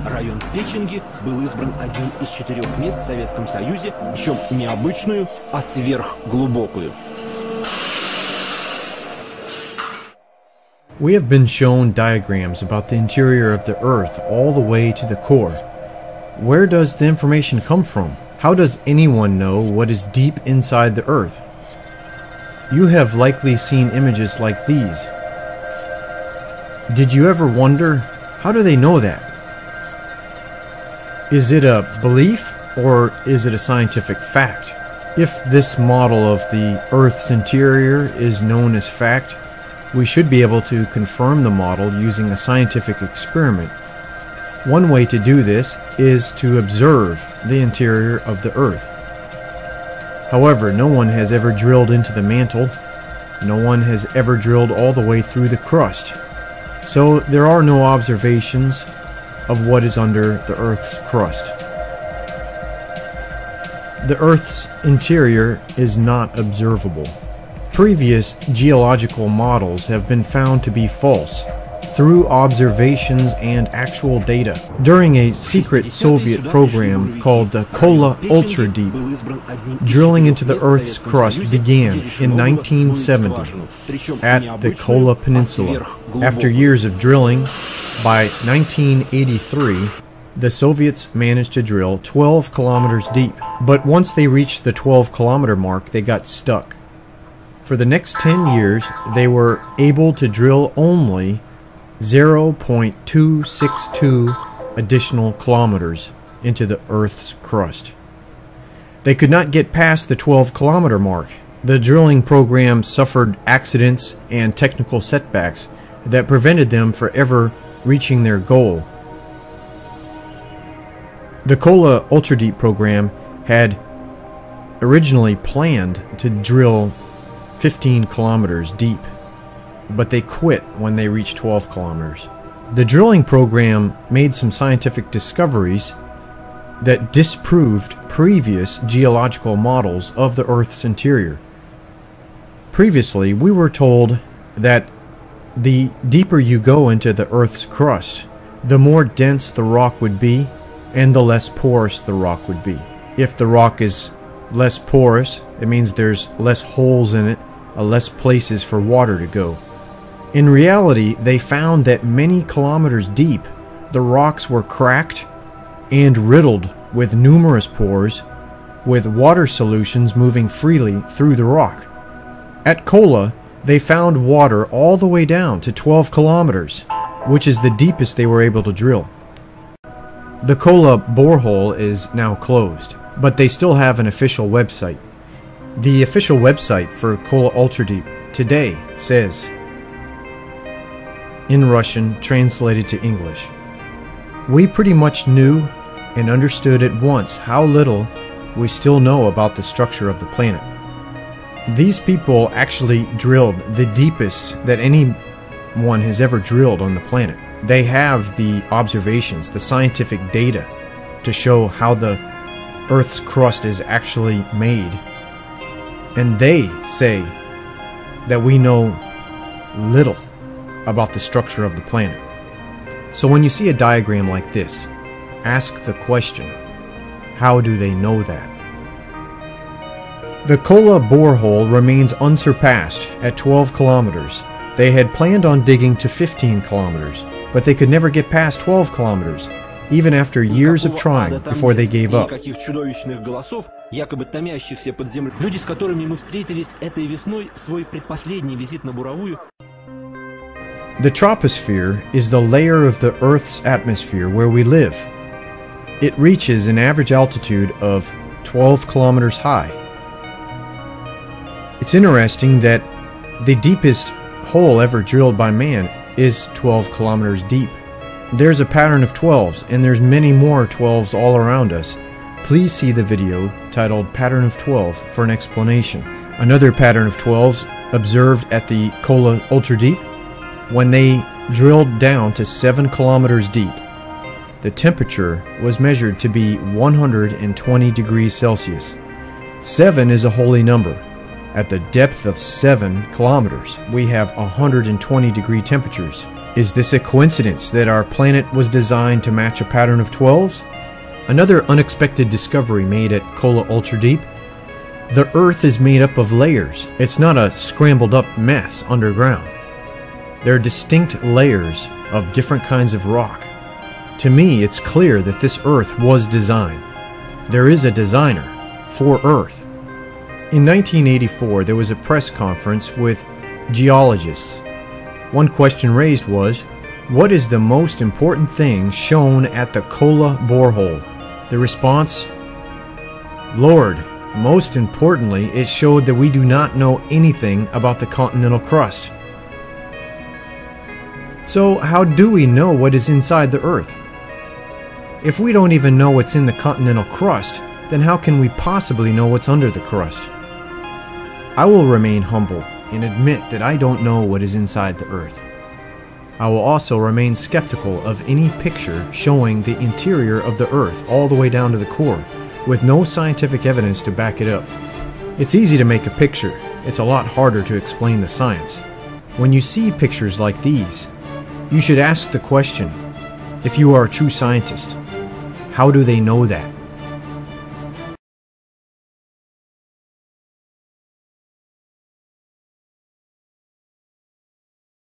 район Печенги был избран одним из 4 мест в Советском Союзе, причем не обычную, а сверхглубокую. We have been shown diagrams about the interior of the Earth all the way to the core. Where does the information come from? How does anyone know what is deep inside the Earth? You have likely seen images like these. Did you ever wonder, how do they know that? Is it a belief or is it a scientific fact? If this model of the Earth's interior is known as fact, we should be able to confirm the model using a scientific experiment. One way to do this is to observe the interior of the Earth. However, no one has ever drilled into the mantle. No one has ever drilled all the way through the crust. So there are no observations of what is under the Earth's crust. The Earth's interior is not observable. Previous geological models have been found to be false through observations and actual data. During a secret Soviet program called the Kola Ultra Deep, drilling into the Earth's crust began in 1970 at the Kola Peninsula. After years of drilling, by 1983, the Soviets managed to drill 12 kilometers deep. But once they reached the 12-kilometer mark, they got stuck. For the next 10 years, they were able to drill only 0.262 additional kilometers into the Earth's crust. They could not get past the 12-kilometer mark. The drilling program suffered accidents and technical setbacks that prevented them from ever reaching their goal. The Kola Ultra Deep program had originally planned to drill 15 kilometers deep, but they quit when they reached 12 kilometers. The drilling program made some scientific discoveries that disproved previous geological models of the Earth's interior. Previously, we were told that the deeper you go into the Earth's crust, the more dense the rock would be and the less porous the rock would be. If the rock is less porous, it means there's less holes in it, less places for water to go. In reality, they found that many kilometers deep, the rocks were cracked and riddled with numerous pores, with water solutions moving freely through the rock. At Kola, they found water all the way down to 12 kilometers, which is the deepest they were able to drill. The Kola borehole is now closed, but they still have an official website. The official website for Kola Ultra Deep today says, in Russian, translated to English, "We pretty much knew and understood at once how little we still know about the structure of the planet." These people actually drilled the deepest that anyone has ever drilled on the planet. They have the observations, the scientific data to show how the Earth's crust is actually made. And they say that we know little about the structure of the planet. So when you see a diagram like this, ask the question, how do they know that? The Kola borehole remains unsurpassed at 12 kilometers. They had planned on digging to 15 kilometers, but they could never get past 12 kilometers, even after years of trying before they gave up. Якобы томящихся под землей. Люди, с которыми мы встретились этой весной, свой предпоследний визит на буровую. The troposphere is the layer of the Earth's atmosphere where we live. It reaches an average altitude of 12 kilometers high. It's interesting that the deepest hole ever drilled by man is 12 kilometers deep. There's a pattern of 12s, and there's many more 12s all around us. Please see the video titled Pattern of 12 for an explanation. Another pattern of 12s observed at the Kola Ultra Deep when they drilled down to 7 kilometers deep. The temperature was measured to be 120 degrees Celsius. 7 is a holy number. At the depth of 7 kilometers, we have 120 degree temperatures. Is this a coincidence that our planet was designed to match a pattern of 12s? Another unexpected discovery made at Kola Ultra Deep. The Earth is made up of layers. It's not a scrambled up mess underground. There are distinct layers of different kinds of rock. To me, it's clear that this Earth was designed. There is a designer for Earth. In 1984, there was a press conference with geologists. One question raised was, what is the most important thing shown at the Kola borehole? The response, Lord, most importantly, it showed that we do not know anything about the continental crust. So how do we know what is inside the Earth? If we don't even know what's in the continental crust, then how can we possibly know what's under the crust? I will remain humble and admit that I don't know what is inside the Earth. I will also remain skeptical of any picture showing the interior of the Earth all the way down to the core, with no scientific evidence to back it up. It's easy to make a picture. It's a lot harder to explain the science. When you see pictures like these, you should ask the question, if you are a true scientist, how do they know that?